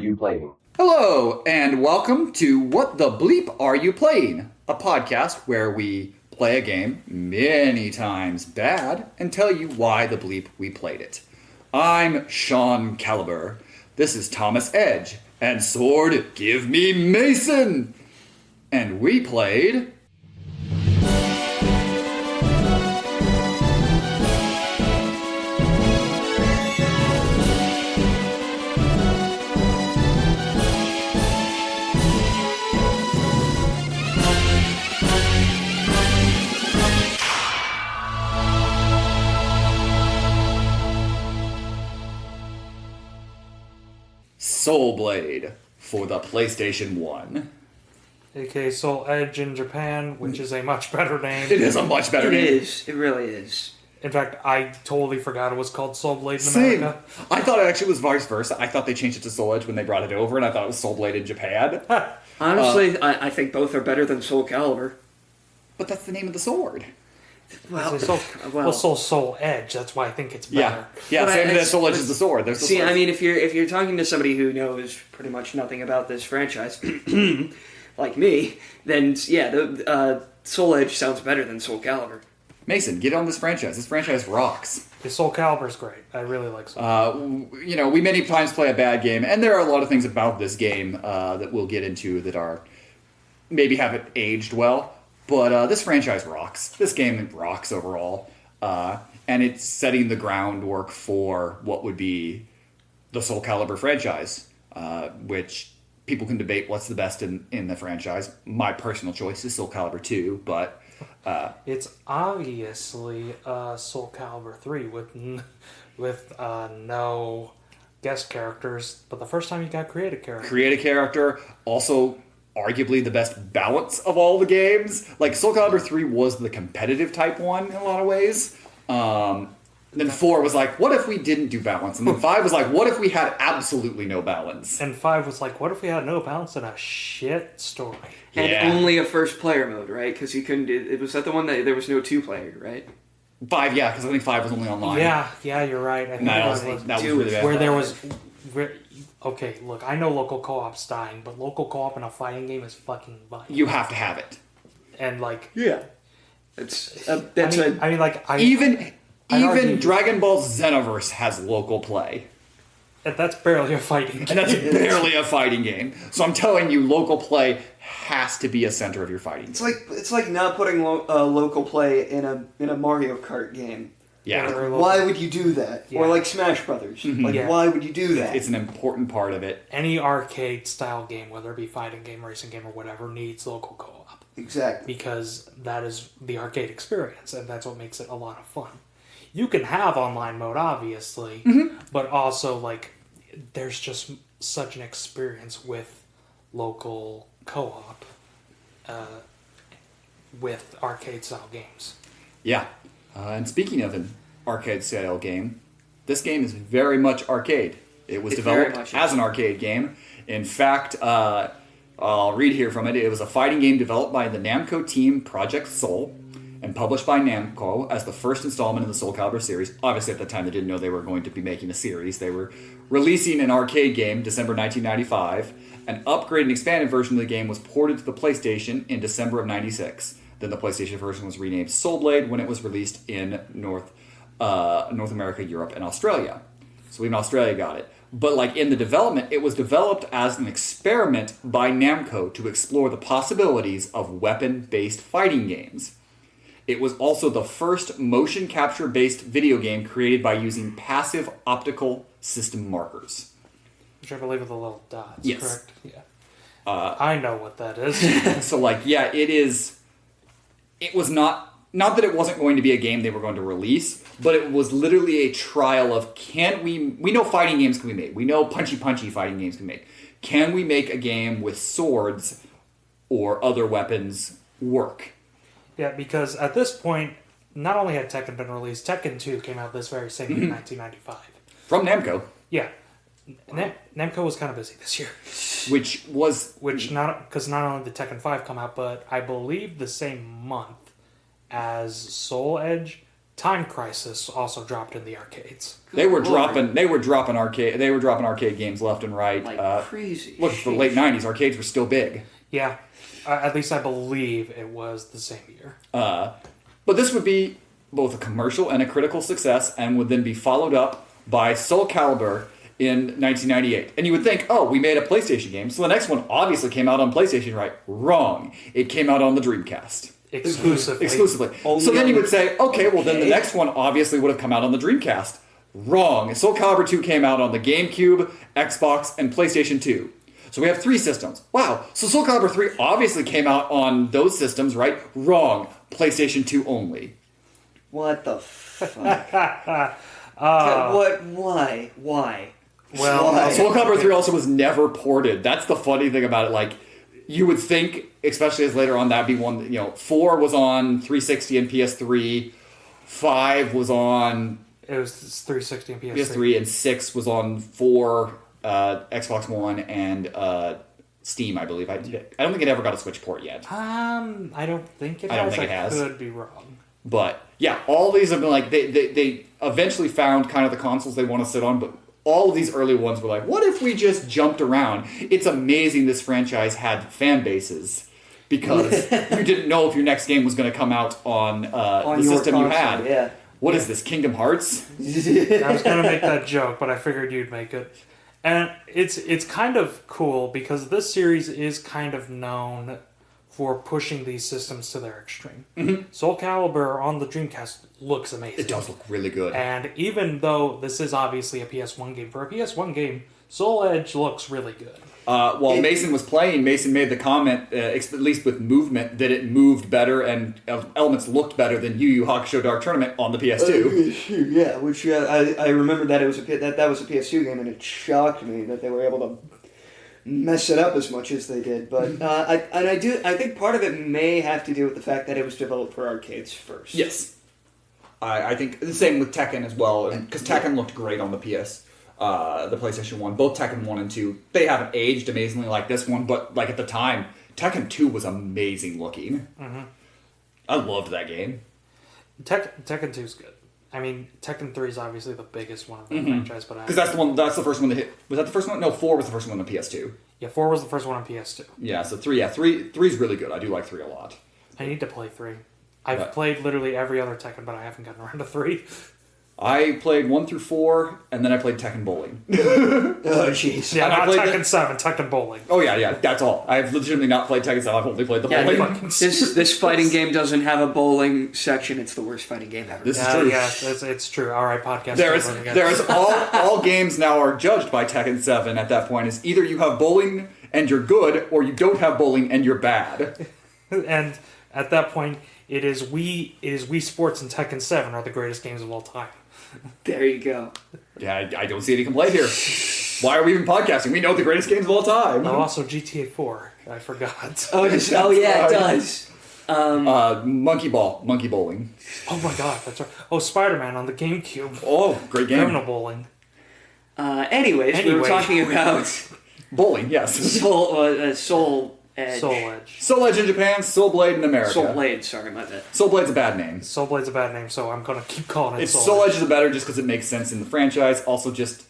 you playing? Hello, and welcome to What the Bleep Are You Playing? A podcast where we play a game many times bad and tell you why the bleep we played it. I'm Sean Caliber. This is Thomas Edge. And Sword, give me Mason! And we played... Soul Blade for the PlayStation 1. aka Soul Edge in Japan, which is a much better name. It is a much better name. It is. It really is. In fact, I totally forgot it was called Soul Blade in Same. America. I thought it actually was vice versa. I thought they changed it to Soul Edge when they brought it over, and I thought it was Soul Blade in Japan. Honestly, I think both are better than Soul Calibur. But that's the name of the sword. Well, Soul Edge. That's why I think it's better. Yeah, But same it's- as Soul Edge is the sword. There's the see, sword. I mean, if you're talking to somebody who knows pretty much nothing about this franchise, like me, then yeah, the Soul Edge sounds better than Soul Calibur. Mason, get on this franchise. This franchise rocks. The Soul Calibur's great. I really like Soul. We many times play a bad game, and there are a lot of things about this game that we'll get into that are maybe haven't aged well. But this franchise rocks. This game rocks overall. And it's setting the groundwork for what would be the Soul Calibur franchise, which people can debate what's the best in the franchise. My personal choice is Soul Calibur 2, but... It's obviously Soul Calibur 3 with no guest characters, but the first time you got create a character. Create a character, also... arguably the best balance of all the games. Like, Soul Calibur 3 was the competitive type one in a lot of ways. Then 4 was like, what if we didn't do balance? And then 5 was like, what if we had absolutely no balance? And 5 was like, what if we had no balance and a shit story? And Yeah. only a first player mode, right? Because you couldn't do... Was that the one that there was no two-player, right? 5, yeah, because I think 5 was only online. Yeah, you're right. I think That it was was really bad. where there was... Okay, look, I know local co-op's dying, but local co-op in a fighting game is fucking vital. You have to have it. And, like... Yeah. Even argue- Dragon Ball Xenoverse has local play. That's barely a fighting game. And that's barely a fighting game. So I'm telling you, local play has to be a center of your fighting game. It's like not putting local play in a Mario Kart game. Yeah. Why would you do that? Yeah. Or like Smash Brothers. Like, Yeah. why would you do that? It's an important part of it. Any arcade-style game, whether it be fighting game, racing game, or whatever, needs local co-op. Exactly. Because that is the arcade experience, and that's what makes it a lot of fun. You can have online mode, obviously, but also, like, there's just such an experience with local co-op with arcade-style games. Yeah. And speaking of an arcade-style game, this game is very much arcade. It was developed as an arcade game. In fact, I'll read here from it. It was a fighting game developed by the Namco team Project Soul and published by Namco as the first installment in the Soul Calibur series. Obviously, at the time, they didn't know they were going to be making a series. They were releasing an arcade game December 1995. An upgraded and expanded version of the game was ported to the PlayStation in December of 96. Then the PlayStation version was renamed Soul Blade when it was released in North America, Europe, and Australia. So even Australia got it. But like in the development, it was developed as an experiment by Namco to explore the possibilities of weapon-based fighting games. It was also the first motion capture-based video game created by using passive optical system markers. Which I believe are the little dots, Yes. correct? Yeah. I know what that is. So like, yeah, it is... It was not that it wasn't going to be a game they were going to release, but it was literally a trial of we know fighting games can be made. We know punchy fighting games can be made. Can we make a game with swords or other weapons work? Yeah, because at this point, not only had Tekken been released, Tekken 2 came out this very same year, 1995. From Namco. Yeah. Namco was kind of busy this year. Because not only did Tekken 5 come out, but I believe the same month as Soul Edge, Time Crisis also dropped in the arcades. They were dropping arcade games left and right. Like crazy. Look, for the late 90s, arcades were still big. Yeah. At least I believe it was the same year. But this would be both a commercial and a critical success, and would then be followed up by Soul Calibur in 1998. And you would think, oh, we made a PlayStation game, so the next one obviously came out on PlayStation, right? Wrong. It came out on the Dreamcast. Exclusively. So then you would say, okay, well then the next one obviously would have come out on the Dreamcast. Wrong. Soul Calibur 2 came out on the GameCube, Xbox, and PlayStation 2. So we have 3 systems. Wow. So Soul Calibur 3 obviously came out on those systems, right? Wrong. PlayStation 2 only. What the fuck? What? Why? Well, Why? Soul Calibur 3 also was never ported. That's the funny thing about it. Like, you would think, especially as later on, that'd be one, 4 was on 360 and PS3, 5 was on... It was 360 and PS3. PS3, and 6 was on 4, Xbox One, and Steam, I believe. I don't think it ever got a Switch port yet. I don't think it has. I don't think it has. I could be wrong. But, yeah, all these have been like... They eventually found kind of the consoles they want to sit on, but all of these early ones were like, what if we just jumped around? It's amazing this franchise had fan bases, because you didn't know if your next game was going to come out on the system console, you had. Yeah. What is this, Kingdom Hearts? I was going to make that joke, but I figured you'd make it. And it's kind of cool, because this series is kind of known for pushing these systems to their extreme. Mm-hmm. Soul Calibur on the Dreamcast looks amazing. It does look really good. And even though this is obviously a PS1 game, for a PS1 game, Soul Edge looks really good. While Mason was playing, Mason made the comment, at least with movement, that it moved better and elements looked better than Yu Yu Hakusho Dark Tournament on the PS2. Yeah, which I remember that it was that was a PS2 game, and it shocked me that they were able to mess it up as much as they did. But I think part of it may have to do with the fact that it was developed for arcades first. Yes. I think the same with Tekken as well, because Tekken looked great on the the PlayStation 1. Both Tekken 1 and 2, they haven't aged amazingly like this one, but like at the time, Tekken 2 was amazing looking. Mm-hmm. I loved that game. Tekken 2 is good. I mean, Tekken 3 is obviously the biggest one of the franchise, but because that's the first one that hit. Was that the first one? No, 4 was the first one on PS2. Yeah, 4 was the first one on PS2. Yeah, so 3 is really good. I do like 3 a lot. I need to play 3. I've played literally every other Tekken, but I haven't gotten around to 3. I played 1 through 4, and then I played Tekken Bowling. Oh, jeez. Yeah, not Tekken 7, Tekken Bowling. Oh, yeah, that's all. I've legitimately not played Tekken 7, I've only played the bowling. This fighting game doesn't have a bowling section. It's the worst fighting game ever. This is true. Yeah, it's true. All right, podcast. There's all games now are judged by Tekken 7 at that point. Is either you have bowling and you're good, or you don't have bowling and you're bad. And at that point, it is Wii Sports and Tekken 7 are the greatest games of all time. There you go. Yeah, I don't see any complaint here. Why are we even podcasting? We know the greatest games of all time. Oh, also GTA 4. I forgot. Oh yeah, it does. Monkey bowling. Oh my god, that's right. Oh, Spider-Man on the GameCube. Oh, great game. Criminal bowling. Anyways, we were talking about bowling. Yes. Soul Edge. Soul Edge. Soul Edge in Japan, Soul Blade in America. Soul Blade, sorry, my bad. Soul Blade's a bad name. Soul Blade's a bad name, so I'm gonna keep calling it Soul Edge is better just because it makes sense in the franchise. Also, just...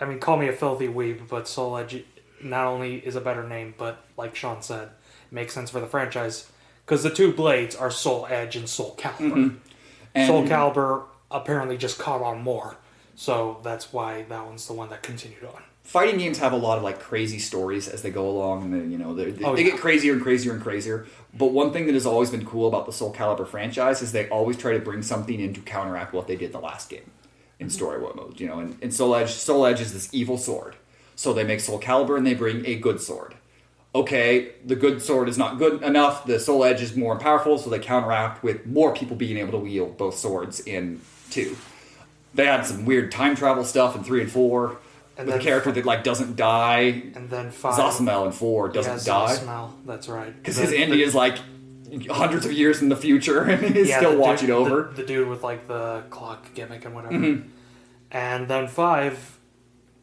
I mean, call me a filthy weeb, but Soul Edge not only is a better name, but, like Sean said, makes sense for the franchise. Because the two blades are Soul Edge and Soul Calibur. Mm-hmm. And Soul Calibur apparently just caught on more. So that's why that one's the one that continued on. Fighting games have a lot of like crazy stories as they go along, and they get crazier and crazier and crazier. But one thing that has always been cool about the Soul Calibur franchise is they always try to bring something in to counteract what they did in the last game in story mode. In Soul Edge is this evil sword, so they make Soul Calibur and they bring a good sword. Okay, the good sword is not good enough. The Soul Edge is more powerful, so they counteract with more people being able to wield both swords in 2. They had some weird time travel stuff in 3 and 4. And with a character that doesn't die. And then 5. Zasamel in 4 doesn't die. Zasamel, that's right. Because his ending is hundreds of years in the future, and he's still watching over. The dude with the clock gimmick and whatever. Mm-hmm. And then 5.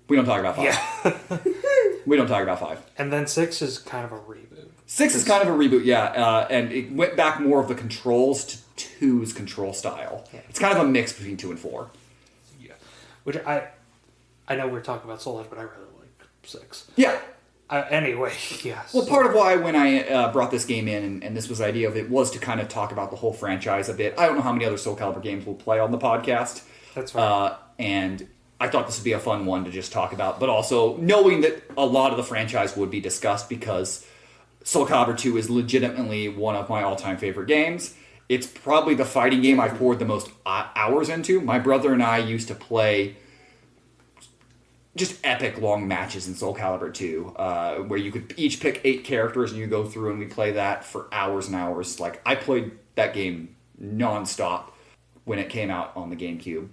We don't talk about 5. Yeah. We don't talk about 5. And then 6 is kind of a reboot. 6 is kind of a reboot, yeah. And it went back more of the controls 2's control style. Yeah. It's kind of a mix between 2 and 4. Yeah, which I know we're talking about Soul Edge, but I really like 6. Yeah. Anyway, yes. Well, part of why when I brought this game in, and this was the idea of it, was to kind of talk about the whole franchise a bit. I don't know how many other Soul Calibur games we'll play on the podcast. That's right. And I thought this would be a fun one to just talk about, but also knowing that a lot of the franchise would be discussed because Soul Calibur 2 is legitimately one of my all-time favorite games. It's probably the fighting game I've poured the most hours into. My brother and I used to play just epic long matches in Soul Calibur 2, where you could each pick 8 characters and you go through and we play that for hours and hours. Like, I played that game nonstop when it came out on the GameCube.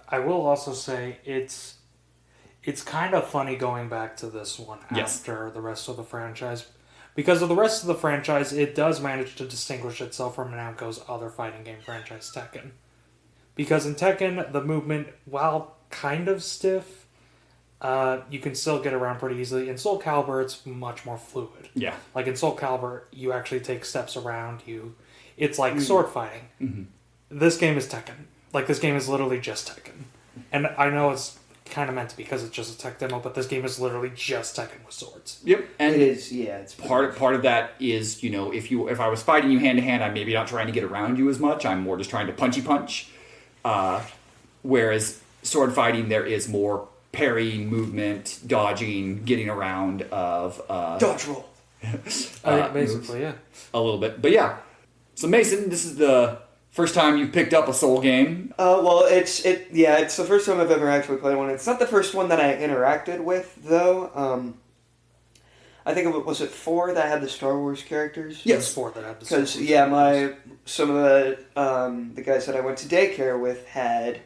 I will also say it's kind of funny going back to this one after the rest of the franchise. Because of the rest of the franchise, it does manage to distinguish itself from Namco's other fighting game franchise, Tekken. Because in Tekken, the movement, while kind of stiff, you can still get around pretty easily. In Soul Calibur, it's much more fluid. Yeah. Like in Soul Calibur, you actually take steps around you. It's like sword fighting. Mm-hmm. This game is Tekken. Like, this game is literally just Tekken. And I know it's kind of meant to be because it's just a tech demo, but this game is literally just Tekken with swords. Yep. And it is, yeah. It's part of that is, you know, if I was fighting you hand to hand, I'm maybe not trying to get around you as much. I'm more just trying to punchy punch. Whereas sword fighting, there is more parrying, movement, dodging, getting around of dodge roll. Basically, yeah. A little bit. But yeah. So Mason, this is the first time you've picked up a Soul game. Well, it's the first time I've ever actually played one. It's not the first one that I interacted with, though. I think was it 4 that had the Star Wars characters? Yes, 4 that had the Star Wars. Because some of the guys that I went to daycare with had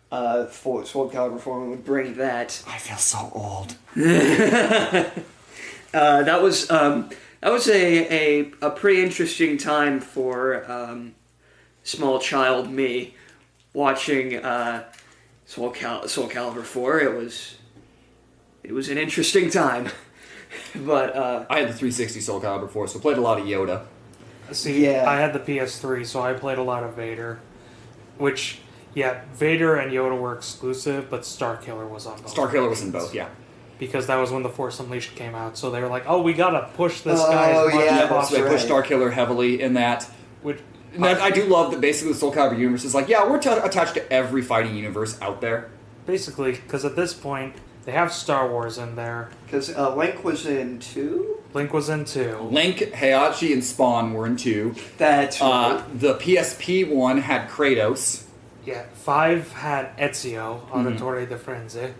Soul Calibur 4 and would bring that. I feel so old. That was a pretty interesting time for small child me watching Soul Calibur 4. It was an interesting time. But I had the 360 Soul Calibur 4, so played a lot of Yoda. See, yeah. I had the PS3, so I played a lot of Vader. Which, yeah, Vader and Yoda were exclusive, but Starkiller was on both. Starkiller was in both, yeah. Because that was when the Force Unleashed came out, so they were like, "Oh, we gotta push this guy as much as possible." So they pushed Starkiller heavily in that. Which I do love that basically the Soul Calibur universe is like, yeah, we're attached to every fighting universe out there. Basically, because at this point, they have Star Wars in there. Because Link was in 2? Link was in 2. Link, Heihachi, and Spawn were in 2. That's right. The PSP one had Kratos. Yeah, 5 had Ezio, Auditore de Frenzy.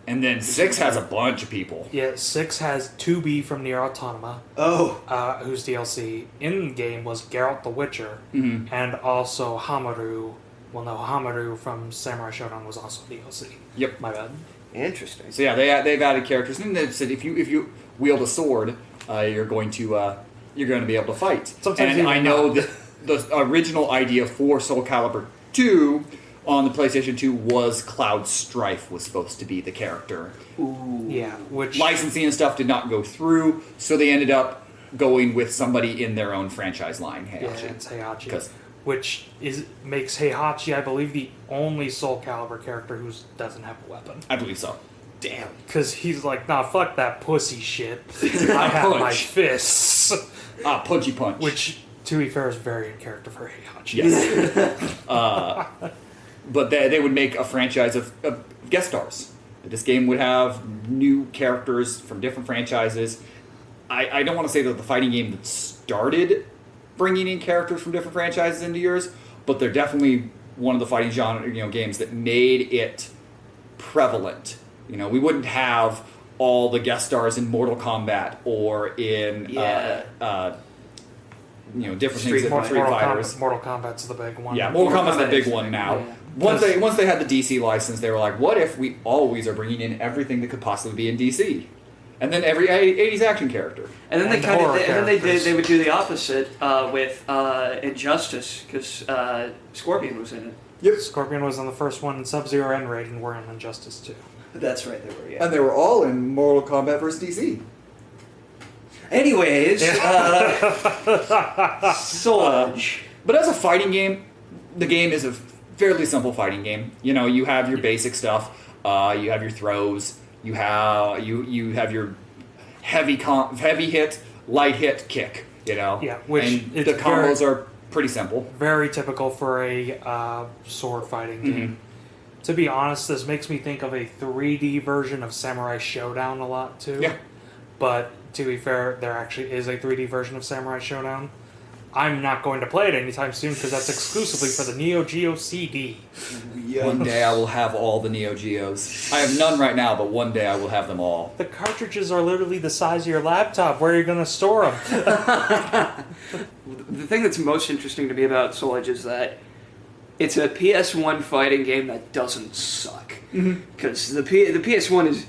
And then 6 has a bunch of people. Yeah, 6 has 2B from Nier Automata. Oh. Whose DLC in-game was Geralt the Witcher. Mm-hmm. And also Hamaru. Well, no, Hamaru from Samurai Shodown was also DLC. Yep. My bad. Interesting. So yeah, they've added characters, and they said if you wield a sword, you're going to be able to fight. Sometimes and I know that the original idea for Soul Calibur 2 on the PlayStation 2 was Cloud Strife was supposed to be the character. Ooh. Yeah, which Licensing and stuff did not go through, so they ended up going with somebody in their own franchise line, Heihachi. Yeah, it's Heihachi. Which makes Heihachi, I believe, the only Soul Calibur character who doesn't have a weapon. I believe so. Damn. Because he's like, nah, fuck that pussy shit. I have my fists. Punchy punch. Which, to be fair, is very in character for Heihachi. Yes. But they would make a franchise of guest stars. This game would have new characters from different franchises. I don't want to say that the fighting game that started bringing in characters from different franchises into yours, but they're definitely one of the fighting genre games that made it prevalent. We wouldn't have all the guest stars in Mortal Kombat or in different things in Street Fighters. Mortal Kombat's the big one. Yeah, Mortal Kombat's the big one now. Yeah. Once they had the DC license, they were like, what if we always are bringing in everything that could possibly be in DC? And then every 80s action character. And then they would do the opposite with Injustice, because Scorpion was in it. Yep. Scorpion was in the first one, and Sub-Zero and Raiden were in Injustice too. That's right, they were, yeah. And they were all in Mortal Kombat vs. DC. Anyways, Soul Edge. But as a fighting game, the game is a fairly simple fighting game. You know, you have your basic stuff. You have your throws. You have your heavy hit, light hit, kick. You know, which the combos are pretty simple. Very typical for a sword fighting game. To be honest, this makes me think of a 3D version of Samurai Showdown a lot too. Yeah. But to be fair, there actually is a 3D version of Samurai Showdown. I'm not going to play it anytime soon because that's exclusively for the Neo Geo CD. One day I will have all the Neo Geos. I have none right now, but one day I will have them all. The cartridges are literally the size of your laptop. Where are you going to store them? The thing that's most interesting to me about Soul Edge is that it's a PS1 fighting game that doesn't suck. Because the PS1 is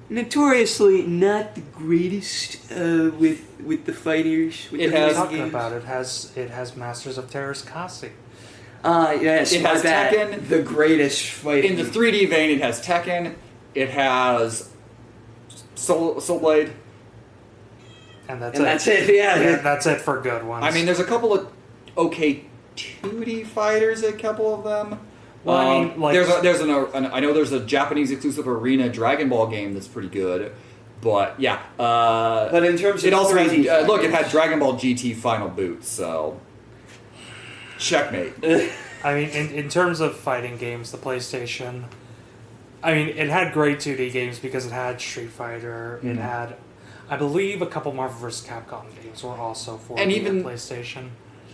notoriously not the greatest with the fighters. It has Masters of Terrace Kasi. Yes, it has Tekken, the greatest fighting. In the 3D vein, it has Tekken. It has Soul Blade. And that's it. Yeah, that's it for good ones. I mean, there's a couple of okay 2D fighters. A couple of them. Well, I mean, like, I know there's a Japanese exclusive Arena Dragon Ball game that's pretty good, but yeah. But in terms of it also has, 3D look, it had Dragon Ball GT Final Boot, so checkmate. I mean, in terms of fighting games, the PlayStation, I mean, it had great 2D games because it had Street Fighter. It had, I believe, a couple Marvel vs. Capcom games were also for the PlayStation.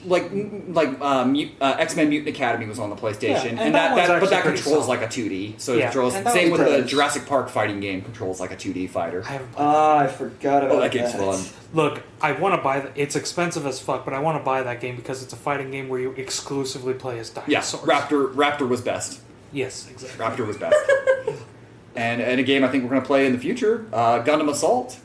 Like X-Men Mutant Academy was on the PlayStation, and that controls solid. like a 2D. So it controls same with the Jurassic Park fighting game controls like a 2D fighter. I forgot about that. That game's fun. Look, I want to buy it's expensive as fuck, but I want to buy that game because it's a fighting game where you exclusively play as dinosaurs. Yeah, Raptor was best. Yes, exactly. Raptor was best. and a game I think we're going to play in the future, Gundam Assault.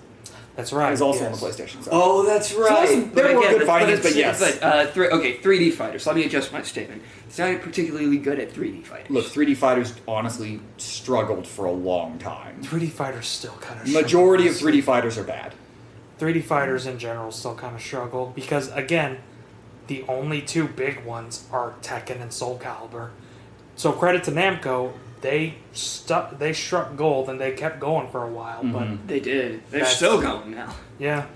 That's right. It's also on the PlayStation. So. Oh, that's right. So there were good fighting, but yes. 3D fighters. Let me adjust my statement. It's not particularly good at 3D fighters. Look, 3D fighters honestly struggled for a long time. 3D fighters still kind of Majority of 3D fighters are bad. 3D fighters in general still kind of struggle because, again, the only two big ones are Tekken and Soul Calibur. So credit to Namco. They struck gold and they kept going for a while, but they did. They're still going now. Yeah.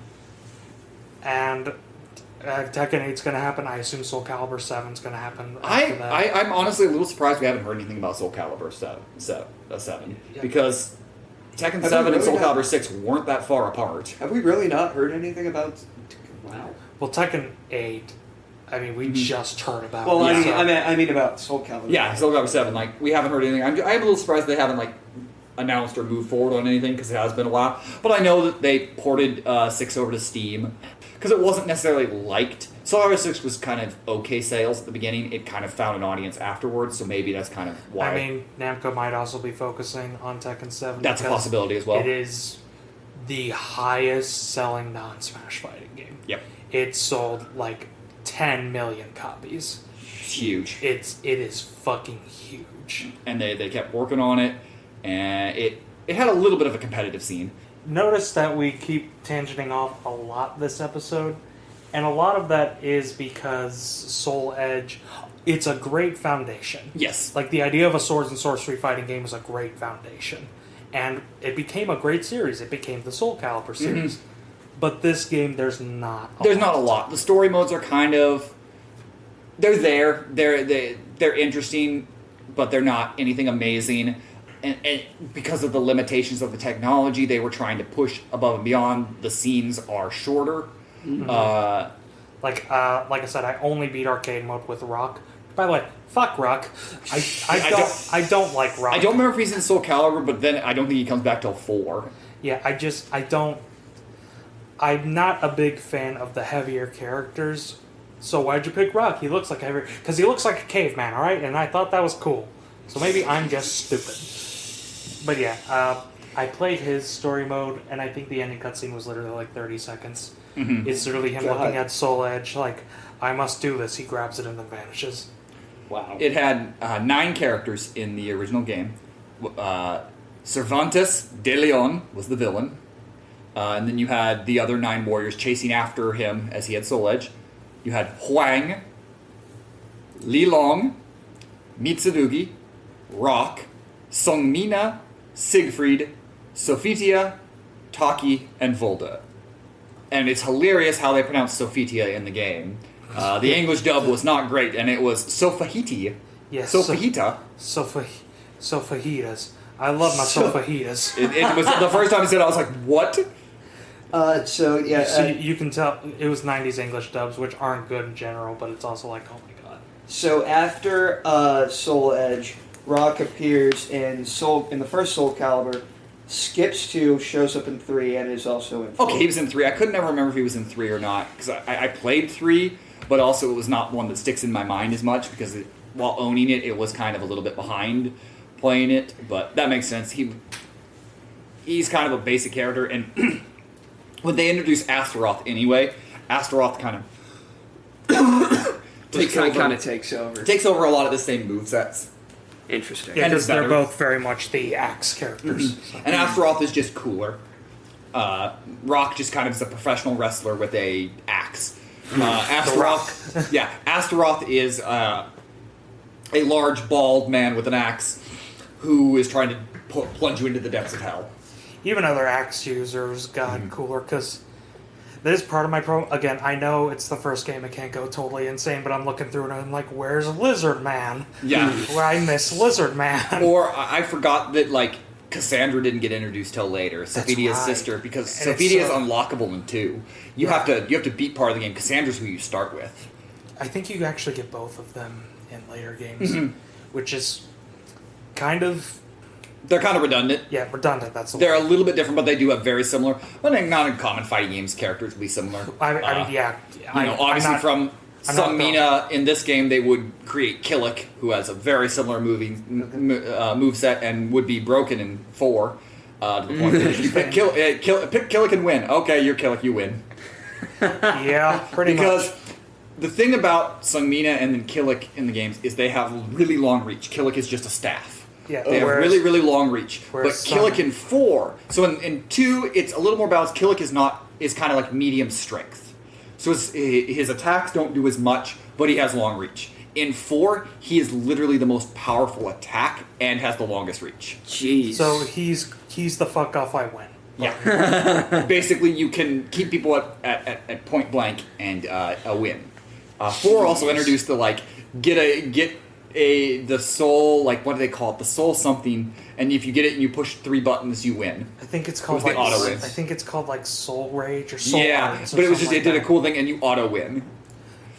And Tekken 8's going to happen. I assume Soul Calibur 7's going to happen after that. I'm honestly a little surprised we haven't heard anything about Soul Calibur 7 because Tekken 7 and Soul Calibur 6 weren't that far apart. Have we really not heard anything about? Wow. Well, Tekken 8. I mean, we just heard about. Well, I mean about Soul Calibur. Yeah, Soul Calibur 7. Like, we haven't heard anything. I'm a little surprised they haven't announced or moved forward on anything because it has been a while. But I know that they ported 6 over to Steam because it wasn't necessarily liked. Soul Calibur 6 was kind of okay sales at the beginning. It kind of found an audience afterwards, so maybe that's kind of why. I mean, Namco might also be focusing on Tekken 7. That's a possibility as well. It is the highest selling non-Smash fighting game. Yep. It sold 10 million copies. It's huge. It is fucking huge. And they kept working on it, and it had a little bit of a competitive scene. Notice that we keep tangenting off a lot this episode, and a lot of that is because Soul Edge, it's a great foundation. Yes. The idea of a swords and sorcery fighting game is a great foundation. And it became a great series. It became the Soul Calibur series. But this game, there's not a lot. The story modes are kind of... They're there. They're interesting, but they're not anything amazing. And because of the limitations of the technology they were trying to push above and beyond, the scenes are shorter. Like I said, I only beat arcade mode with Rock. By the way, fuck Rock. I don't like Rock. I don't remember if he's in Soul Calibur, but then I don't think he comes back till 4. Yeah, I don't... I'm not a big fan of the heavier characters. So why'd you pick Rock? He looks like heavier... Because he looks like a caveman, alright? And I thought that was cool. So maybe I'm just stupid. But yeah, I played his story mode, and I think the ending cutscene was literally 30 seconds. It's literally him looking at Soul Edge, I must do this. He grabs it and then vanishes. Wow. It had 9 characters in the original game. Cervantes de Leon was the villain. And then you had the other 9 warriors chasing after him as he had Soul Edge. You had Huang, Li Long, Mitsurugi, Rock, Songmina, Siegfried, Sophitia, Taki, and Volda. And it's hilarious how they pronounce Sophitia in the game. The English dub was not great, and it was Sofahiti. Yes. Sofahita. Sofajitas. I love my sofajitas. It was the first time I said it, I was like, what? So you can tell it was 90s English dubs, which aren't good in general, but it's also like, oh my god. So after Soul Edge, Rock appears in the first Soul Calibur, skips 2, shows up in 3, and is also in 4. Okay, he was in 3. I couldn't ever remember if he was in 3 or not, because I played 3, but also it was not one that sticks in my mind as much, because while owning it, it was kind of a little bit behind playing it, but that makes sense. He's kind of a basic character, and when they introduce Astaroth anyway, Astaroth kind of takes over a lot of the same movesets. Interesting. Yeah, And because it's they're better. both very much the axe characters. And Astaroth is just cooler. Rock just kind of is a professional wrestler with a axe. Astaroth, yeah, Astaroth is a large bald man with an axe who is trying to plunge you into the depths of hell. Even other axe users got cooler, because that is part of my problem. Again, I know it's the first game, I can't go totally insane, but I'm looking through it and I'm like, where's Lizard Man? Yeah. Where I miss Lizard Man. Or I forgot that, like, Cassandra didn't get introduced till later, Sophitia's right. sister, because And Sophitia is it's, unlockable in 2. You have to beat part of the game. Cassandra's who you start with. I think you actually get both of them in later games, which is kind of... They're kind of redundant. Yeah, redundant, that's the They're word. a little bit different, but they do have very similar. Well, not in common fighting games, characters would be similar. I mean, yeah. Obviously from Songmina in this game, they would create Killick, who has a very similar moveset and would be broken in 4. To the point that if you pick Killick and win. Okay, you're Killick, you win. Yeah, pretty Because much. the thing about Songmina and then Killick in the games is they have really long reach. Killick is just a staff. Yeah, They have really, really long reach. But Killick in 4, so in 2, it's a little more balanced. Killick is kind of like medium strength. So his attacks don't do as much, but he has long reach. In 4, he is literally the most powerful attack and has the longest reach. Jeez. So he's the fuck off I win. Yeah. Basically, you can keep people at point blank and a win. 4 also introduced the, like, the soul, like, what do they call it? The soul something, and if you get it and you push 3 buttons, you win. I think it's called It was the like auto wins. I think it's called like Soul Rage or Soul Yeah, Arts or but it was just something it did like a cool thing, and you auto win.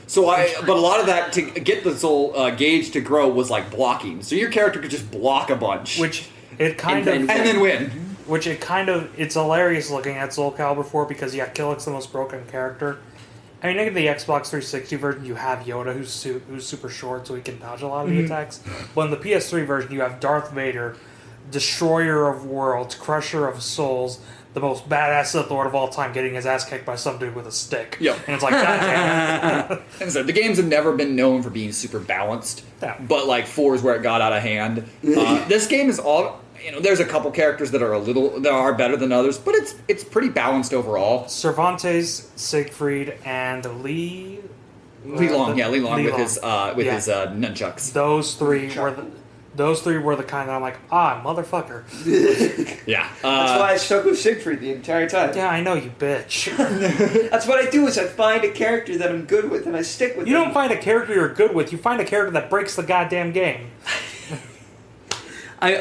So but a lot of that to get the soul gauge to grow was like blocking. So your character could just block a bunch, Which it kind and then win. Which it's hilarious looking at Soul Calibur 4 because Killick's the most broken character. I mean, in the Xbox 360 version, you have Yoda, who's super short, so he can dodge a lot of the attacks. But in the PS3 version, you have Darth Vader, Destroyer of Worlds, Crusher of Souls, the most badass Sith Lord of all time, getting his ass kicked by some dude with a stick. Yep. And it's like, God damn it. And so the games have never been known for being super balanced, but like 4 is where it got out of hand. This game is all. There's a couple characters that are better than others, but it's pretty balanced overall. Cervantes, Siegfried, and Li Long with his nunchucks. Those three were the kind that I'm like, motherfucker. Yeah. That's why I stuck with Siegfried the entire time. Yeah, I know, you bitch. That's what I do is I find a character that I'm good with and I stick with You them. don't find a character you're good with, you find a character that breaks the goddamn game. I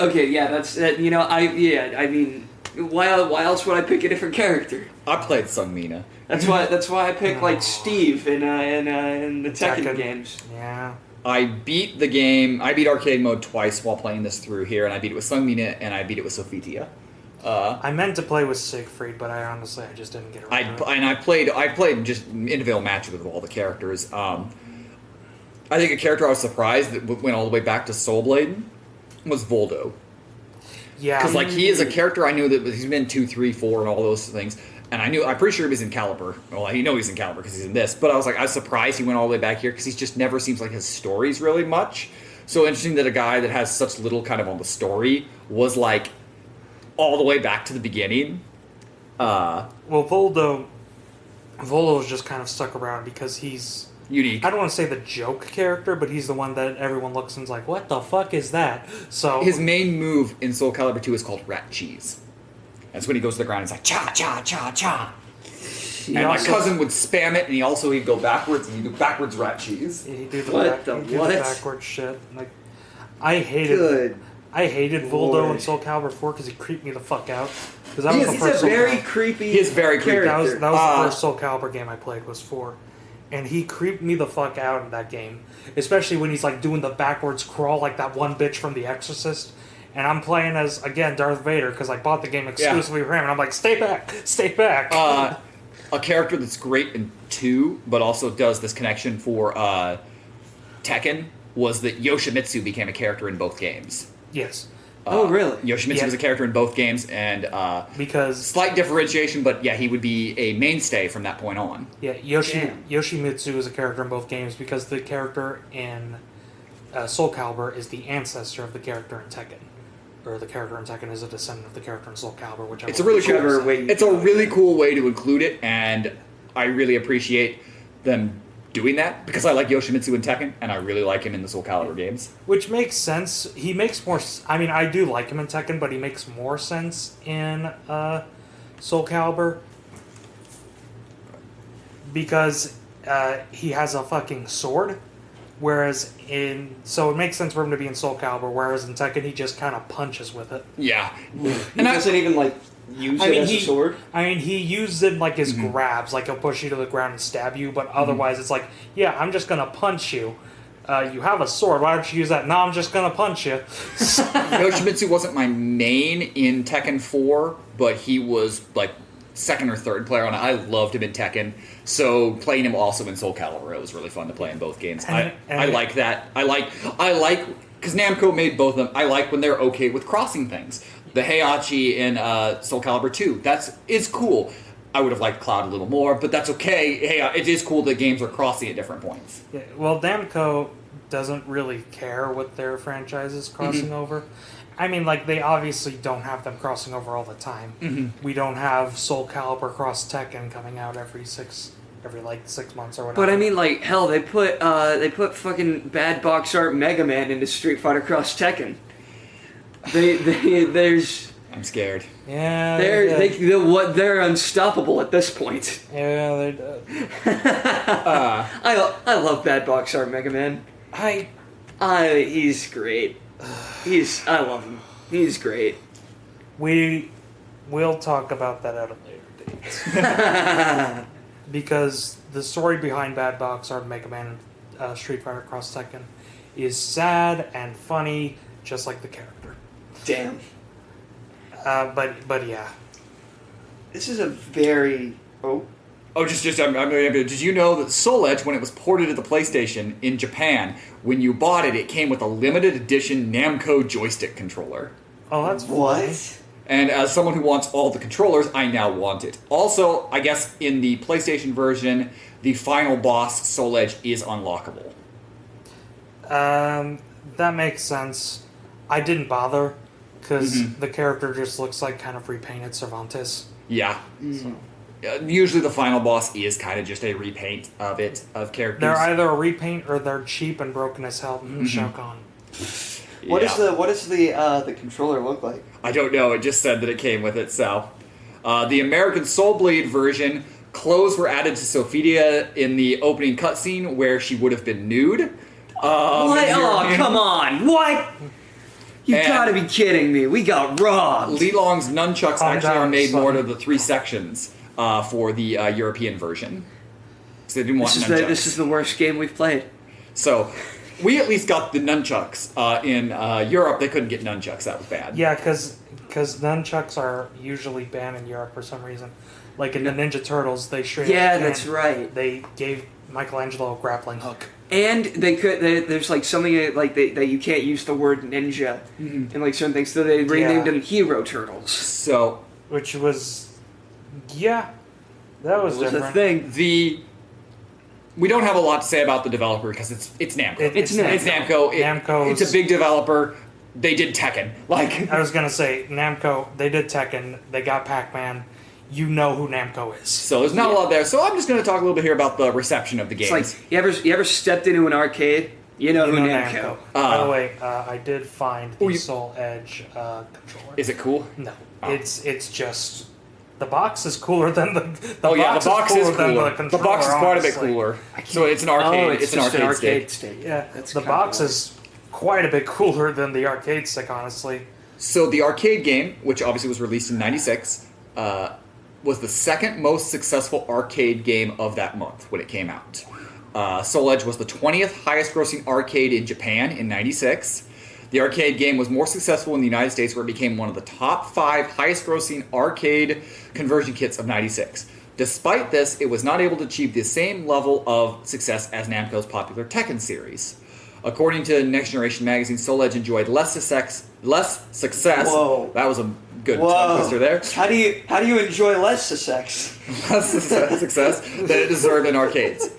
mean, why else would I pick a different character? I played Songmina. That's why I pick like Steve in the Tekken games. Yeah. I beat the game. I beat arcade mode twice while playing this through here, and I beat it with Songmina, and I beat it with Sophitia. I meant to play with Siegfried, but I just didn't get around to it. I played just individual matches with all the characters. I think a character I was surprised that went all the way back to Soul Blade was Voldo. Yeah. Because like he is a character I knew that he's been 2, 3, 4, and all those things. And I'm pretty sure he was in Caliber. Well, I know he's in Caliber because he's in this. But I was surprised he went all the way back here because he just never seems like his story's really much. So interesting that a guy that has such little kind of on the story was like all the way back to the beginning. Well, Voldo's just kind of stuck around because he's unique. I don't want to say the joke character, but he's the one that everyone looks and's like, what the fuck is that? So his main move in Soul Calibur 2 is called rat cheese. That's when he goes to the ground and he's like, cha, cha, cha, cha. And my cousin would spam it, and he'd go backwards, and he'd do backwards rat cheese. He'd do the the backwards shit. Like, I hated Voldo in Soul Calibur 4 because he creeped me the fuck out. Because that was the first. He's a very creepy. He is very creepy. That was the first Soul Calibur game I played was 4, and he creeped me the fuck out in that game. Especially when he's like doing the backwards crawl like that one bitch from The Exorcist. And I'm playing as, again, Darth Vader because I bought the game exclusively for him. And I'm like, stay back, stay back. A character that's great in 2, but also does this connection for Tekken, was that Yoshimitsu became a character in both games. Yes. Oh, really? Yoshimitsu was a character in both games, and because slight differentiation, but yeah, he would be a mainstay from that point on. Yeah, Yoshimitsu is a character in both games because the character in Soul Calibur is the ancestor of the character in Tekken. Or the character in Tekken is a descendant of the character in Soul Calibur, whichever. It's a really cool way to include it, and I really appreciate them doing that because I like Yoshimitsu in Tekken, and I really like him in the Soul Calibur games. Which makes sense. He makes more. I mean, I do like him in Tekken, but he makes more sense in Soul Calibur because he has a fucking sword. Whereas so it makes sense for him to be in Soul Calibur, whereas in Tekken he just kind of punches with it. Yeah. He doesn't even like use it as a sword? I mean, he uses it like his grabs, like he'll push you to the ground and stab you, but otherwise it's like, yeah, I'm just gonna punch you. You have a sword, why don't you use that? No, I'm just gonna punch you. Yoshimitsu wasn't my main in Tekken 4, but he was like second or third player on it. I loved him in Tekken. So playing him also in Soul Calibur, it was really fun to play in both games. I like that. I like because Namco made both of them. I like when they're okay with crossing things. The Heihachi in Soul Calibur 2, it's cool. I would have liked Cloud a little more, but that's okay. Hey, it is cool that games are crossing at different points. Yeah, well, Namco doesn't really care what their franchise is crossing over. I mean, like, they obviously don't have them crossing over all the time. We don't have Soul Calibur Cross Tekken coming out every 6 months or whatever. But I mean, like, hell, they put fucking bad box art Mega Man into Street Fighter Cross Tekken. There's. I'm scared. Yeah, they're unstoppable at this point. Yeah, they're dead. I love bad box art Mega Man. He's great. I love him. He's great. We'll talk about that at a later date. Because the story behind Bad Box Art Mega Man Street Fighter Cross Tekken is sad and funny, just like the character. Damn. But yeah. This is a very... did you know that Soul Edge, when it was ported to the PlayStation in Japan, when you bought it, it came with a limited edition Namco joystick controller? Oh, that's what? funny. And as someone who wants all the controllers, I now want it. Also, I guess in the PlayStation version, the final boss, Soul Edge, is unlockable. That makes sense. I didn't bother, because the character just looks like kind of repainted Cervantes. Yeah. Usually the final boss is kind of just a repaint of characters. They're either a repaint or they're cheap and broken as hell. Shao Kahn. What does the controller look like? I don't know. It just said that it came with it. So, the American Soul Blade version, clothes were added to Sophia in the opening cutscene where she would have been nude. What? Oh, come on! What? You gotta be kidding me! We got robbed. Li Long's nunchucks are made more to the 3 sections for the European version. So they didn't want nunchucks. This is the worst game we've played. So. We at least got the nunchucks. In Europe, they couldn't get nunchucks. That was bad. Yeah, because nunchucks are usually banned in Europe for some reason. Like in the Ninja Turtles, they straight that's right. They gave Michelangelo a grappling hook. And there's like something like that you can't use the word ninja in like certain things, so they renamed them Hero Turtles. So, which was, that was different. a thing. We don't have a lot to say about the developer because it's Namco. It's Namco. Namco. It's a big developer. They did Tekken. I was gonna say Namco. They did Tekken. They got Pac-Man. you know who Namco is. So there's not a lot there. So I'm just going to talk a little bit here about the reception of the games. It's like, you ever stepped into an arcade? You know who Namco. By the way, I did find the Soul Edge controller. Is it cool? No. Oh. It's just... The box is cooler than the box is cooler. The box is quite a bit cooler. So it's an arcade. It's an just arcade stick. Yeah, the box is quite a bit cooler than the arcade stick, honestly. So the arcade game, which obviously was released in '96, was the second most successful arcade game of that month when it came out. Soul Edge was the 20th highest grossing arcade in Japan in '96. The arcade game was more successful in the United States, where it became one of the top 5 highest grossing arcade conversion kits of '96. Despite this, it was not able to achieve the same level of success as Namco's popular Tekken series. According to Next Generation magazine, Soul Edge enjoyed less success. Whoa. That was a good tongue twister there. How do you enjoy less success? Less success than it deserved in arcades.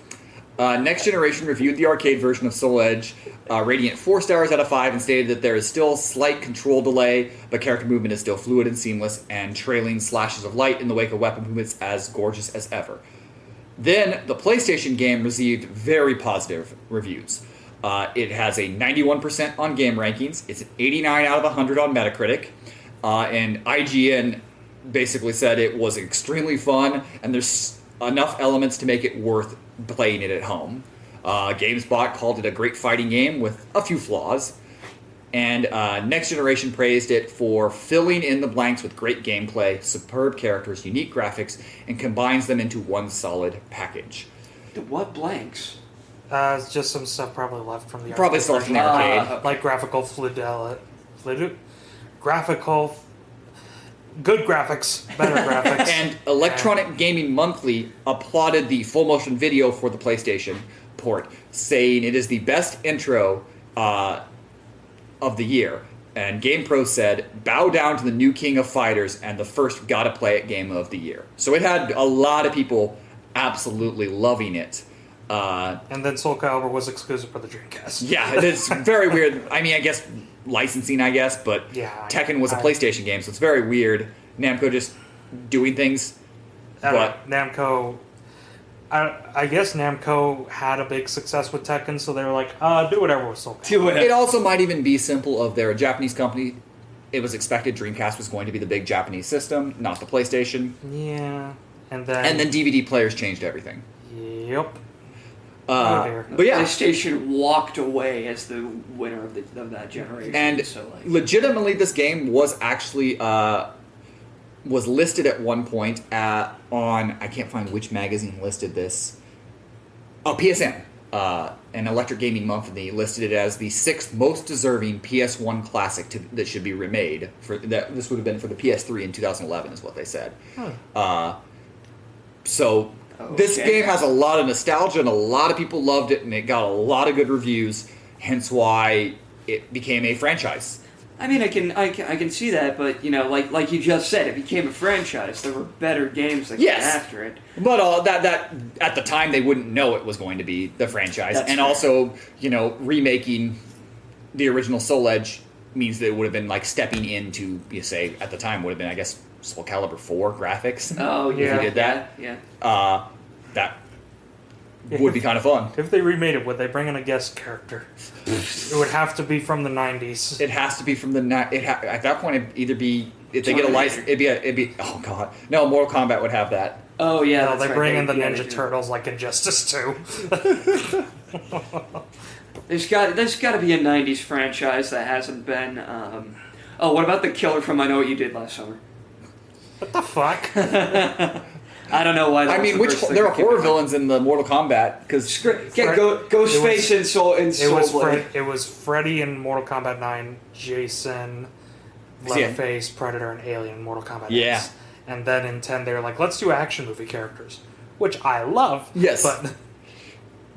Next Generation reviewed the arcade version of Soul Edge, rating it 4 stars out of 5, and stated that there is still slight control delay, but character movement is still fluid and seamless, and trailing slashes of light in the wake of weapon movements as gorgeous as ever. Then, the PlayStation game received very positive reviews. It has a 91% on game rankings, it's an 89 out of 100 on Metacritic, and IGN basically said it was extremely fun, and there's enough elements to make it worth playing it at home. GameSpot called it a great fighting game with a few flaws. And Next Generation praised it for filling in the blanks with great gameplay, superb characters, unique graphics, and combines them into one solid package. What blanks? It's just some stuff probably left from the Probably still from the arcade. Okay. Like graphical fidelity. Graphical... Good graphics, better graphics. And Electronic Gaming Monthly applauded the full motion video for the PlayStation port, saying it is the best intro of the year. And GamePro said, bow down to the new king of fighters and the first gotta play it game of the year. So it had a lot of people absolutely loving it. And then Soul Calibur was exclusive for the Dreamcast. Yeah, it's very weird. I mean, I guess licensing, but yeah, Tekken was a PlayStation game, so it's very weird. Namco just doing things. But Namco, I guess Namco had a big success with Tekken, so they were like, do whatever with Soul Calibur. It also might even be simple of they're a Japanese company. It was expected Dreamcast was going to be the big Japanese system, not the PlayStation. Yeah, and then DVD players changed everything. Yep. But yeah, PlayStation walked away as the winner of that generation. And legitimately, this game was actually was listed at one point on, I can't find which magazine listed this. Oh, PSN, an Electric Gaming Monthly listed it as the 6th most deserving PS1 classic that should be remade. This would have been for the PS3 in 2011, is what they said. So. This game has a lot of nostalgia, and a lot of people loved it, and it got a lot of good reviews, hence why it became a franchise. I mean, I can see that, but like you just said, it became a franchise. There were better games that came after it. But that at the time they wouldn't know it was going to be the franchise, That's and fair. also remaking the original Soul Edge means that it would have been like stepping into, at the time would have been, I guess, Soul Calibur 4 graphics. Oh, yeah. If you did that. Yeah. That would be kind of fun. If they remade it, would they bring in a guest character? It would have to be from the 90s. It has to be from the... at that point, it'd either be... If they get a license, it'd be... Oh, God. No, Mortal Kombat would have that. Oh, yeah, no, they bring in the Ninja Turtles like Injustice 2. There's got to be a 90s franchise that hasn't been... what about the killer from I Know What You Did Last Summer? What the fuck? I don't know why. There are horror villains in the Mortal Kombat because Ghostface and Soul Blade. It was Freddy in Mortal Kombat 9, Jason, Leatherface, Predator, and Alien in Mortal Kombat X. And then in 10 they were like, let's do action movie characters, which I love. Yes,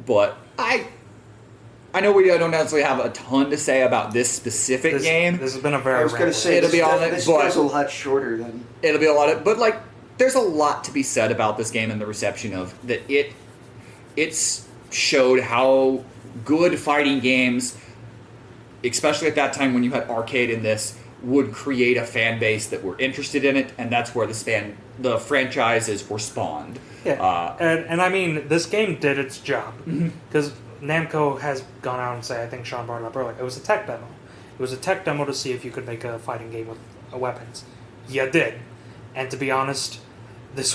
but I know we don't necessarily have a ton to say about this specific game. This has been a very. I was going to say it'll be on it, this but was a lot shorter than. It'll be a lot of, but there's a lot to be said about this game and the reception of that. It's showed how good fighting games, especially at that time when you had arcade in this, would create a fan base that were interested in it, and that's where the franchises were spawned. Yeah, and I mean, this game did its job. Because Namco has gone out and said, I think Sean brought it up earlier, it was a tech demo. It was a tech demo to see if you could make a fighting game with weapons. You did. And to be honest, this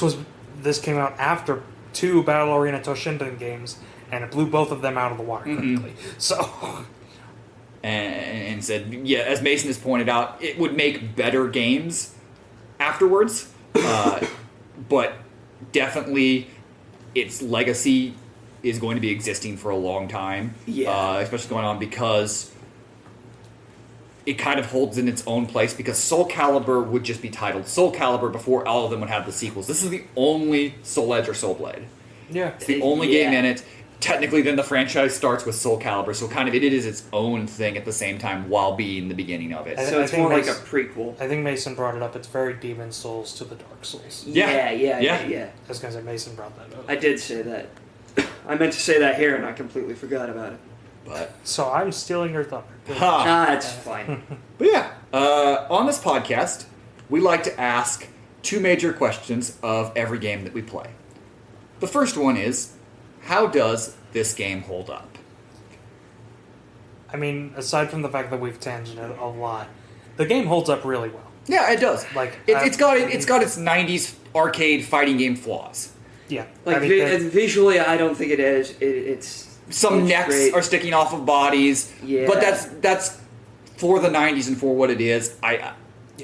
came out after 2 Battle Arena Toshinden games, and it blew both of them out of the water quickly. So... And said, yeah, as Mason has pointed out, it would make better games afterwards, but definitely its legacy is going to be existing for a long time. Yeah, especially going on because it kind of holds in its own place, because Soul Calibur would just be titled Soul Calibur before all of them would have the sequels. This is the only Soul Edge or Soul Blade. Yeah, it's the only game in it. Technically, then the franchise starts with Soul Calibur, so kind of it is its own thing at the same time while being the beginning of it. So it's more like a prequel. I think Mason brought it up. It's very Demon Souls to the Dark Souls. Yeah. I was going to say Mason brought that up. I did say that. I meant to say that here, and I completely forgot about it. But so I'm stealing your thunder. It's fine. But yeah, on this podcast, we like to ask 2 major questions of every game that we play. The first one is, how does this game hold up? I mean, aside from the fact that we've tangented a lot, the game holds up really well. Yeah, it does. Like it's got its 90s arcade fighting game flaws. Yeah, like visually, I don't think it is. It's some necks great. Are sticking off of bodies. Yeah, but that's for the 90s and for what it is.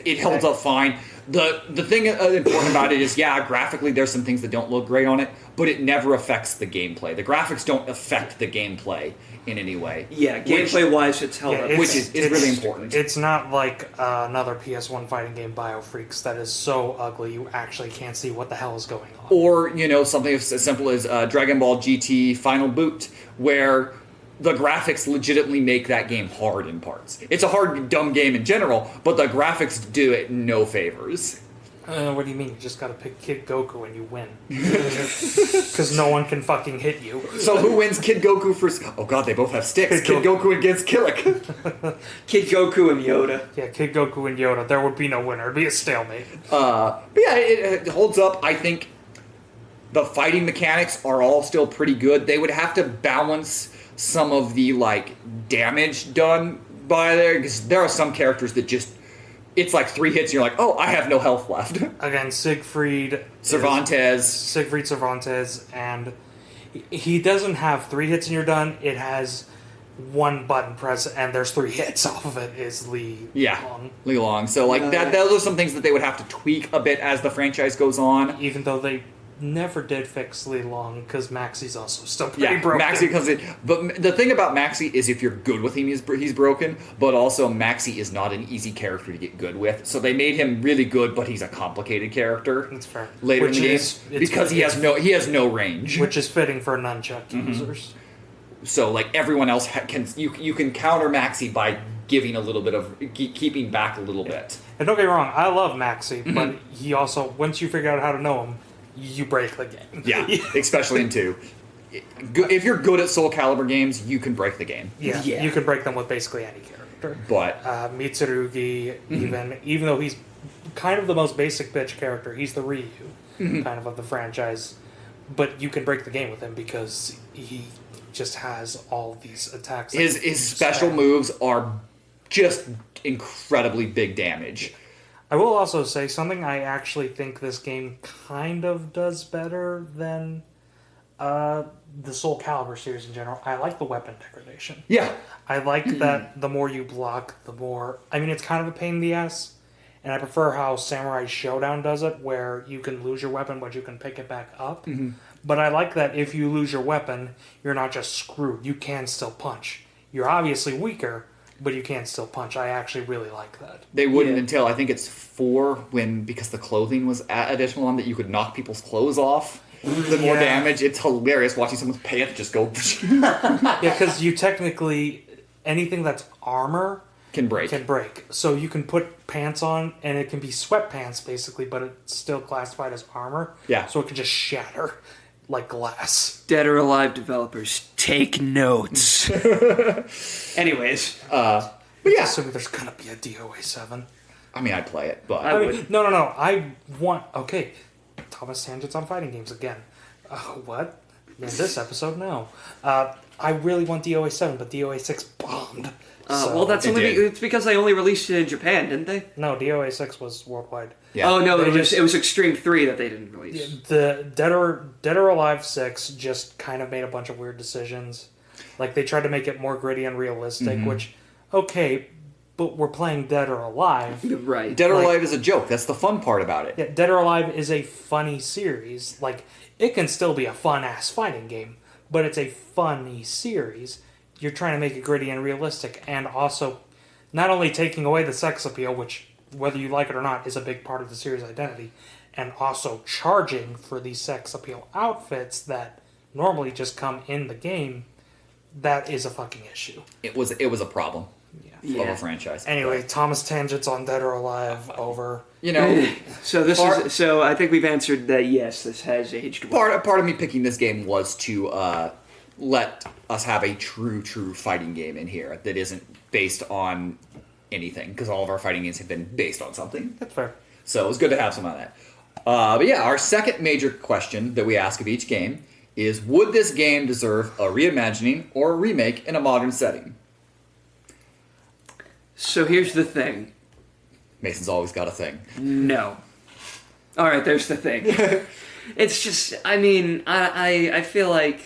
It holds up fine. The thing important about it is, graphically there's some things that don't look great on it, but it never affects the gameplay. The graphics don't affect the gameplay in any way. Yeah, gameplay-wise, it's held up. Which is really important. It's not like another PS1 fighting game, BioFreaks, that is so ugly you actually can't see what the hell is going on. Or, something as simple as Dragon Ball GT Final Boot, where the graphics legitimately make that game hard in parts. It's a hard, dumb game in general, but the graphics do it no favors. What do you mean? You just gotta pick Kid Goku and you win. Because no one can fucking hit you. So who wins Kid Goku first? Oh god, they both have sticks. Kid Goku against Killick. Kid Goku and Yoda. Yeah, Kid Goku and Yoda. There would be no winner. It'd be a stalemate. But yeah, it holds up. I think the fighting mechanics are all still pretty good. They would have to balance some of the damage done by there, because there are some characters that just, it's like 3 hits and you're like, oh, I have no health left. Again, Siegfried Cervantes, and he doesn't have 3 hits and you're done. It has 1 button press and there's 3 hits off of it is Li Long. Li Long. So those are some things that they would have to tweak a bit as the franchise goes on. Even though they never did fix Li Long, because Maxie's also still pretty broken. Maxie comes in. But the thing about Maxie is if you're good with him, he's broken. But also, Maxie is not an easy character to get good with. So they made him really good, but he's a complicated character. That's fair. Later in the game, because he has no range, which is fitting for nunchuck users. So everyone else you can counter Maxie by giving a little bit of keeping back a little bit. And don't get me wrong, I love Maxie, but he also, once you figure out how to know him, you break the game. Yeah, especially in 2. If you're good at Soul Calibur games, you can break the game. Yeah, you can break them with basically any character. But Mitsurugi, even though he's kind of the most basic bitch character, he's the Ryu kind of the franchise. But you can break the game with him because he just has all these attacks. His special moves are just incredibly big damage. I will also say something I actually think this game kind of does better than the Soul Calibur series in general. I like the weapon degradation. Yeah. I like that the more you block, the more... I mean, it's kind of a pain in the ass, and I prefer how Samurai Showdown does it, where you can lose your weapon, but you can pick it back up. But I like that if you lose your weapon, you're not just screwed. You can still punch. You're obviously weaker, but you can still punch. I actually really like that. They wouldn't until, I think it's 4, because the clothing was additional on that you could knock people's clothes off. The more damage. It's hilarious watching someone's pants just go... Yeah, because you technically... Anything that's armor... Can break. So you can put pants on, and it can be sweatpants, basically, but it's still classified as armor. Yeah. So it can just shatter like glass. Dead or Alive developers, take notes. Anyways. But yeah. Assuming there's gonna be a DOA 7. I mean, I'd play it, but... No. I want... Okay. Thomas Tangents on fighting games again. What? In this episode, no. I really want DOA 7, but DOA 6 bombed. Well, that's it's because they only released it in Japan, didn't they? No, DOA 6 was worldwide. Yeah. Oh, no, it was Extreme 3 that they didn't release. The Dead or Alive 6 just kind of made a bunch of weird decisions. Like, they tried to make it more gritty and realistic, which, okay, but we're playing Dead or Alive. Right. Dead or Alive is a joke. That's the fun part about it. Yeah, Dead or Alive is a funny series. Like, it can still be a fun-ass fighting game, but it's a funny series. You're trying to make it gritty and realistic, and also not only taking away the sex appeal, which, whether you like it or not, is a big part of the series' identity, and also charging for these sex appeal outfits that normally just come in the game, that is a fucking issue. It was a problem. Yeah. Of a franchise. Anyway, Thomas Tangents on Dead or Alive over. You know, So I think we've answered that. Yes, this has aged well. part of me picking this game was to let us have a true fighting game in here that isn't based on anything, because all of our fighting games have been based on something. That's fair. So it was good to have some of that. But yeah, our second major question that we ask of each game is: would this game deserve a reimagining or a remake in a modern setting? So here's the thing. Mason's always got a thing. No. All right, there's the thing. It's just, I mean, I feel like,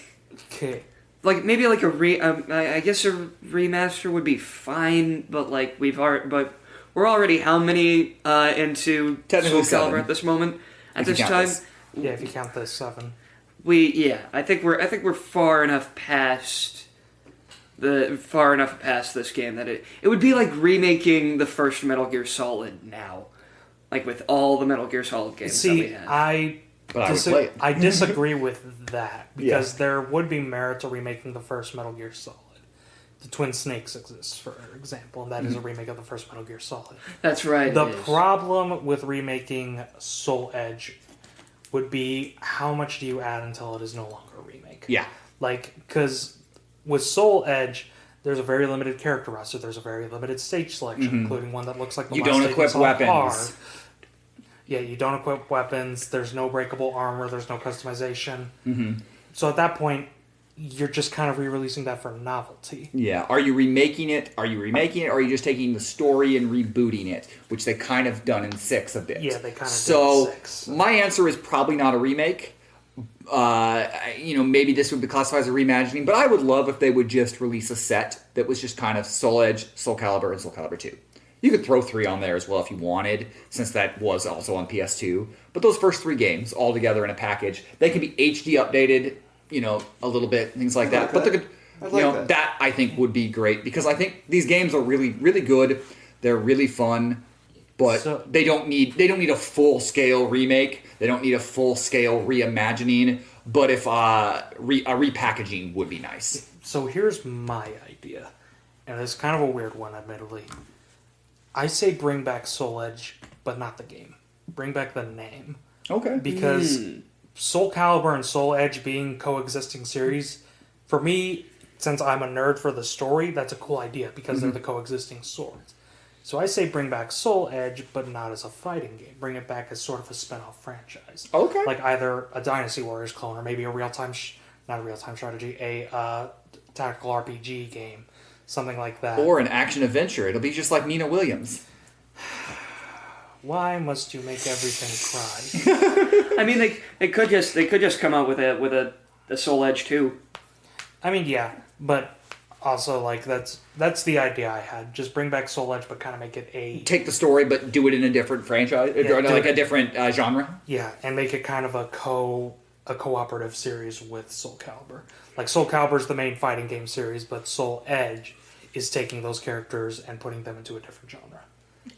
Okay. like maybe like I guess a remaster would be fine, but like we're already how many into Technically Soul Calibur 7. at this moment? At If you this count time, this. Yeah, if you count this 7. I think we're far enough past this game that it would be like remaking the first Metal Gear Solid now, like with all the Metal Gear Solid games that we have. I would play it. I disagree with that, because there would be merit to remaking the first Metal Gear Solid. The Twin Snakes exists, for example, and that is a remake of the first Metal Gear Solid. That's right. The problem with remaking Soul Edge would be, how much do you add until it is no longer a remake? Yeah. Like, because with Soul Edge, there's a very limited character roster. There's a very limited stage selection, including one that looks like the You last don't stage equip in Solid weapons. R. Yeah, you don't equip weapons. There's no breakable armor. There's no customization. So at that point, you're just kind of re-releasing that for novelty. Yeah. Are you remaking it? Or are you just taking the story and rebooting it, which they kind of done in 6 a bit? Yeah, they kind of So did in 6. my answer is probably not a remake. Maybe this would be classified as a reimagining, but I would love if they would just release a set that was just kind of Soul Edge, Soul Calibur, and Soul Calibur 2. You could throw 3 on there as well if you wanted, since that was also on PS2. But those first 3 games all together in a package, they can be HD updated, a little bit, things like that. But that I think would be great, because I think these games are really, really good. They're really fun, but they don't need a full scale remake. They don't need a full scale reimagining. But if a repackaging would be nice. So here's my idea, and it's kind of a weird one, admittedly. I say bring back Soul Edge, but not the game. Bring back the name. Okay. Because Soul Calibur and Soul Edge being coexisting series, for me, since I'm a nerd for the story, that's a cool idea, because they're the coexisting swords. So I say bring back Soul Edge, but not as a fighting game. Bring it back as sort of a spin-off franchise. Okay. Like either a Dynasty Warriors clone, or maybe a real-time, not a real-time strategy, a tactical RPG game. Something like that. Or an action-adventure. It'll be just like Nina Williams. Why must you make everything cry? I mean, they could just come out with a Soul Edge 2. I mean, yeah, but also, like, that's the idea I had. Just bring back Soul Edge, but kind of make it take the story, but do it in a different franchise, or like a different genre. Yeah, and make it kind of a cooperative series with Soul Calibur. Like, Soul Calibur is the main fighting game series, but Soul Edge is taking those characters and putting them into a different genre.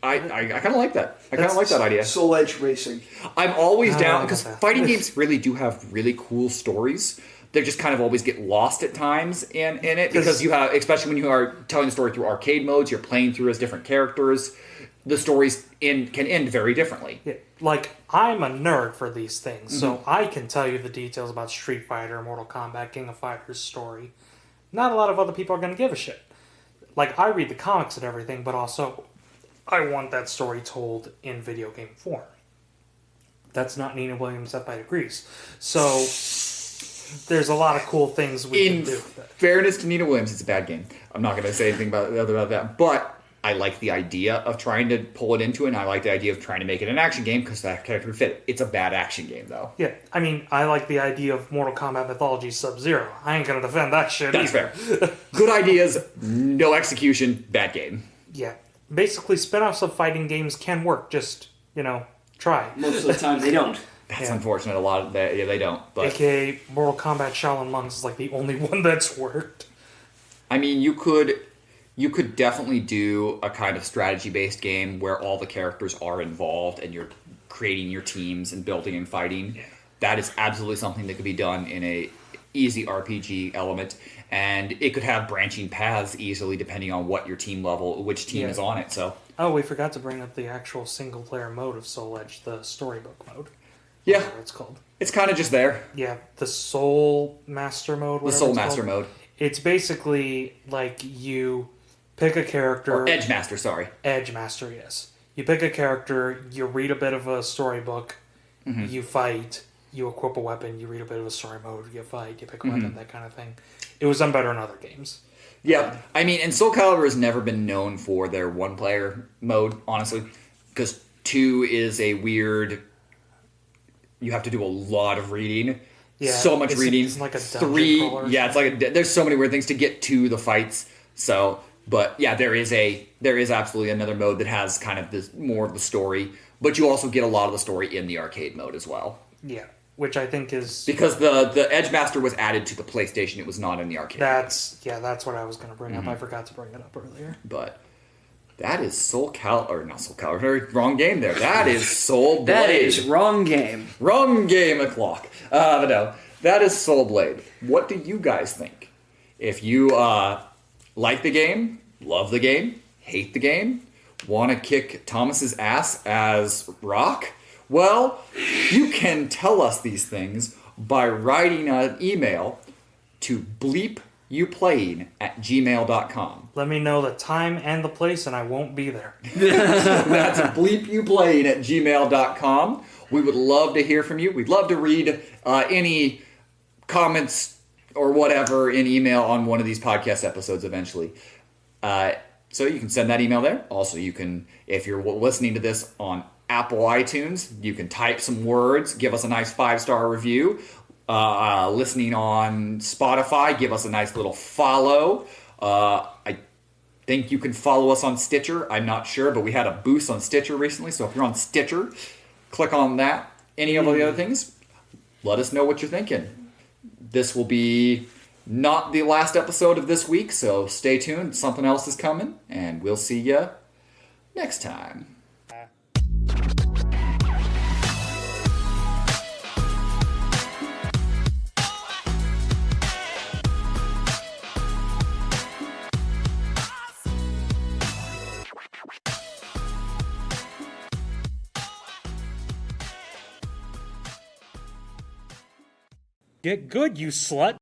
I kind of like that. I kind of like that idea. Soul Edge Racing. I'm always down, because fighting games really do have really cool stories. They just kind of always get lost at times in it, because you have, especially when you are telling the story through arcade modes, you're playing through as different characters. The stories can end very differently. Yeah, like, I'm a nerd for these things, so I can tell you the details about Street Fighter, Mortal Kombat, King of Fighters story. Not a lot of other people are going to give a shit. like, I read the comics and everything, but also I want that story told in video game form. That's not Nina Williams' Death by Degrees. So there's a lot of cool things we can do with it. In fairness to Nina Williams, it's a bad game. I'm not going to say anything about that. But I like the idea of trying to pull it into it, and I like the idea of trying to make it an action game because that character would fit. It's a bad action game, though. Yeah, I mean, I like the idea of Mortal Kombat Mythology Sub-Zero. I ain't going to defend that shit That's either. fair. Good ideas, no execution, bad game. Yeah. Basically, spin-offs of fighting games can work. Just, try. Most of the time they don't. That's unfortunate. A lot of that, they don't. But AKA Mortal Kombat Shaolin Monks is like the only one that's worked. I mean, you could definitely do a kind of strategy-based game where all the characters are involved and you're creating your teams and building and fighting. Yeah. That is absolutely something that could be done in a easy RPG element, and it could have branching paths easily depending on what your team level, which team is on it. So. Oh, we forgot to bring up the actual single-player mode of Soul Edge, the storybook mode. Yeah. Whatever it's called. It's kind of just there. Yeah, the Soul Master mode. The Soul Master mode. It's basically like you pick a character. Or Edge Master, sorry. Edge Master, yes. You pick a character, you read a bit of a storybook, you fight, you equip a weapon, you read a bit of a story mode, you fight, you pick a weapon, that kind of thing. It was done better in other games. Yeah, I mean, and Soul Calibur has never been known for their one-player mode, honestly, because 2 is a weird. You have to do a lot of reading. Yeah, so much reading. It's like a dungeon 3, crawler or yeah, it's like there's so many weird things to get to the fights. So, but yeah, there is absolutely another mode that has kind of this more of the story, but you also get a lot of the story in the arcade mode as well. Yeah, which I think is because the Edge Master was added to the PlayStation. It was not in the arcade. That's what I was going to bring up. I forgot to bring it up earlier. But that is Soul Calibur, or not Soul Calibur, wrong game there. That is Soul Blade. That is wrong game. Wrong game o'clock. But no, that is Soul Blade. What do you guys think? If you like the game, love the game, hate the game, want to kick Thomas's ass as Rock, well, you can tell us these things by writing an email to bleepyouplaying@gmail.com. Let me know the time and the place, and I won't be there. That's bleepyouplaying@gmail.com. We would love to hear from you. We'd love to read any comments or whatever in email on one of these podcast episodes eventually. So you can send that email there. Also, you can, if you're listening to this on Apple iTunes, you can type some words, give us a nice 5-star review. Listening on Spotify, give us a nice little follow. I think you can follow us on Stitcher. I'm not sure, but we had a boost on Stitcher recently, so if you're on Stitcher, click on that. Any of the other things, let us know what you're thinking. This will be not the last episode of this week, so stay tuned. Something else is coming, and we'll see you next time. Get good, you slut!